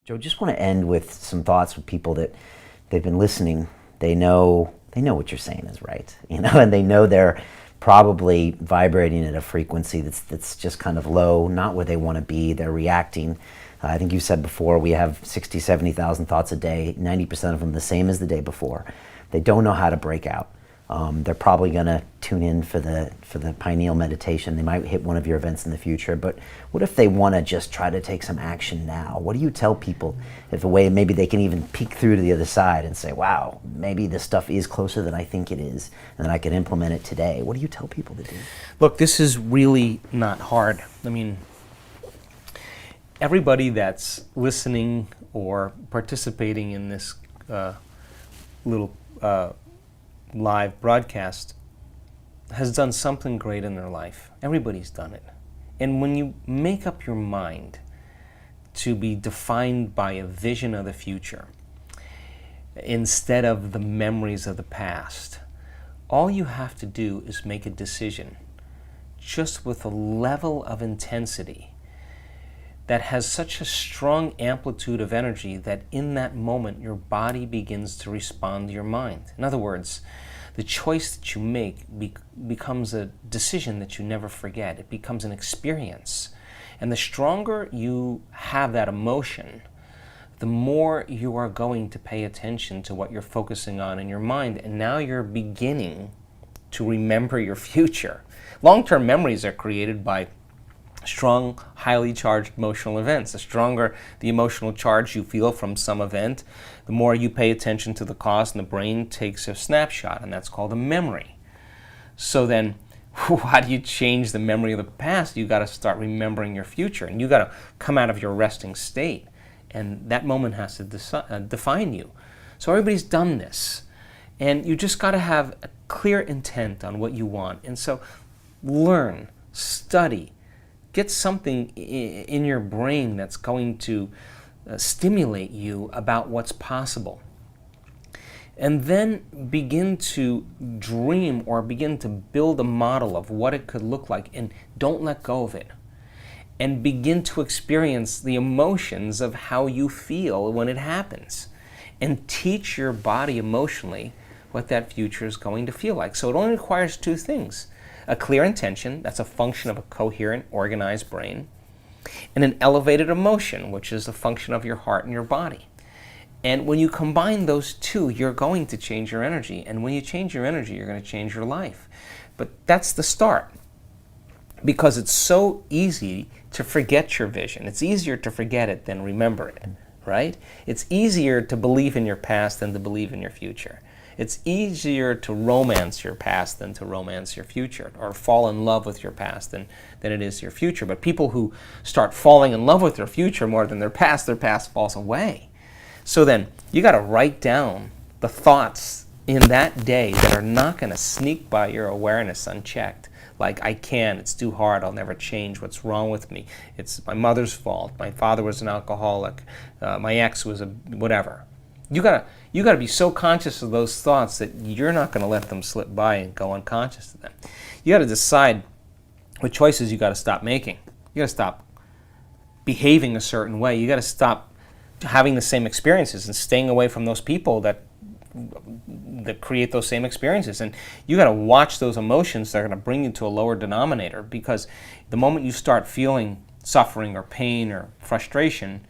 Joe, just want to end with some thoughts with people that they've been listening. They know what you're saying is right, and they know they're probably vibrating at a frequency that's just kind of low, not where they want to be. They're reacting. I think you said before we have 60, 70,000 thoughts a day, 90% of them the same as the day before. They don't know how to break out. They're probably going to tune in for the pineal meditation. They might hit one of your events in the future, but what if they want to just try to take some action now? What do you tell people if a way maybe they can even peek through to the other side and say, wow, maybe this stuff is closer than I think it is, and then I can implement it today? What do you tell people to do? Look, this is really not hard. I mean, everybody that's listening or participating in this little live broadcast has done something great in their life. Everybody's done it. And when you make up your mind to be defined by a vision of the future instead of the memories of the past, all you have to do is make a decision just with a level of intensity that has such a strong amplitude of energy that in that moment your body begins to respond to your mind. In other words, the choice that you make becomes a decision that you never forget. It becomes an experience. And the stronger you have that emotion, the more you are going to pay attention to what you're focusing on in your mind. And now you're beginning to remember your future. Long-term memories are created by strong, highly charged emotional events. The stronger the emotional charge you feel from some event, the more you pay attention to the cause, and the brain takes a snapshot, and that's called a memory. So then, how do you change the memory of the past? You got to start remembering your future, and you got to come out of your resting state, and that moment has to define you. So everybody's done this, and you just got to have a clear intent on what you want. And so learn, study, get something in your brain that's going to stimulate you about what's possible. And then begin to dream or begin to build a model of what it could look like, and don't let go of it. And begin to experience the emotions of how you feel when it happens. And teach your body emotionally what that future is going to feel like. So it only requires two things: a clear intention, that's a function of a coherent, organized brain, and an elevated emotion, which is a function of your heart and your body. And when you combine those two, you're going to change your energy. And when you change your energy, you're going to change your life. But that's the start, because it's so easy to forget your vision. It's easier to forget it than remember it, right? It's easier to believe in your past than to believe in your future. It's easier to romance your past than to romance your future, or fall in love with your past than it is your future. But people who start falling in love with their future more than their past falls away. So then, you got to write down the thoughts in that day that are not going to sneak by your awareness unchecked. Like, I can't, it's too hard, I'll never change, what's wrong with me? It's my mother's fault, my father was an alcoholic, my ex was a whatever. You gotta be so conscious of those thoughts that you're not gonna let them slip by and go unconscious to them. You gotta decide what choices you gotta stop making. You gotta stop behaving a certain way. You gotta stop having the same experiences and staying away from those people that create those same experiences. And you got to watch those emotions that are going to bring you to a lower denominator, because the moment you start feeling suffering or pain or frustration,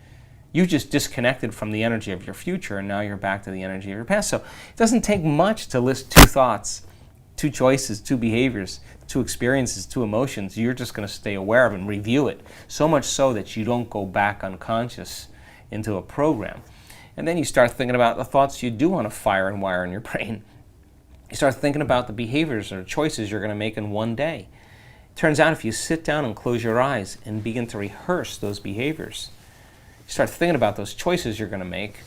you just disconnected from the energy of your future, and now you're back to the energy of your past. So it doesn't take much to list two thoughts, two choices, two behaviors, two experiences, two emotions. You're just going to stay aware of and review it, so much so that you don't go back unconscious into a program. And then you start thinking about the thoughts you do want to fire and wire in your brain. You start thinking about the behaviors or choices you're going to make in one day. It turns out if you sit down and close your eyes and begin to rehearse those behaviors, you start thinking about those choices you're going to make,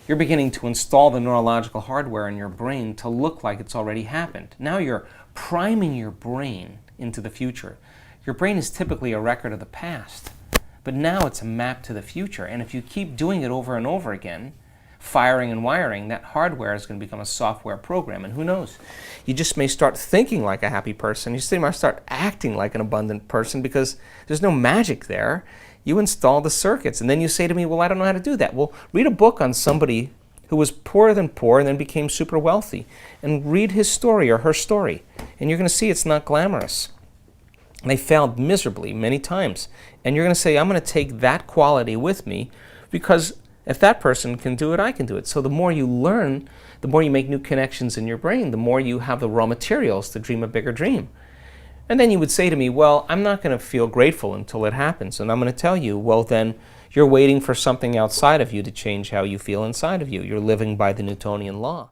you're beginning to install the neurological hardware in your brain to look like it's already happened. Now you're priming your brain into the future. Your brain is typically a record of the past, but now it's a map to the future. And if you keep doing it over and over again, firing and wiring, that hardware is going to become a software program. And who knows? You just may start thinking like a happy person. You might start acting like an abundant person, because there's no magic there. You install the circuits. And then you say to me, well, I don't know how to do that. Well, read a book on somebody who was poorer than poor and then became super wealthy. And read his story or her story. And you're going to see it's not glamorous. And they failed miserably many times. And you're going to say, I'm going to take that quality with me, because if that person can do it, I can do it. So the more you learn, the more you make new connections in your brain, the more you have the raw materials to dream a bigger dream. And then you would say to me, well, I'm not going to feel grateful until it happens. And I'm going to tell you, well, then you're waiting for something outside of you to change how you feel inside of you. You're living by the Newtonian law.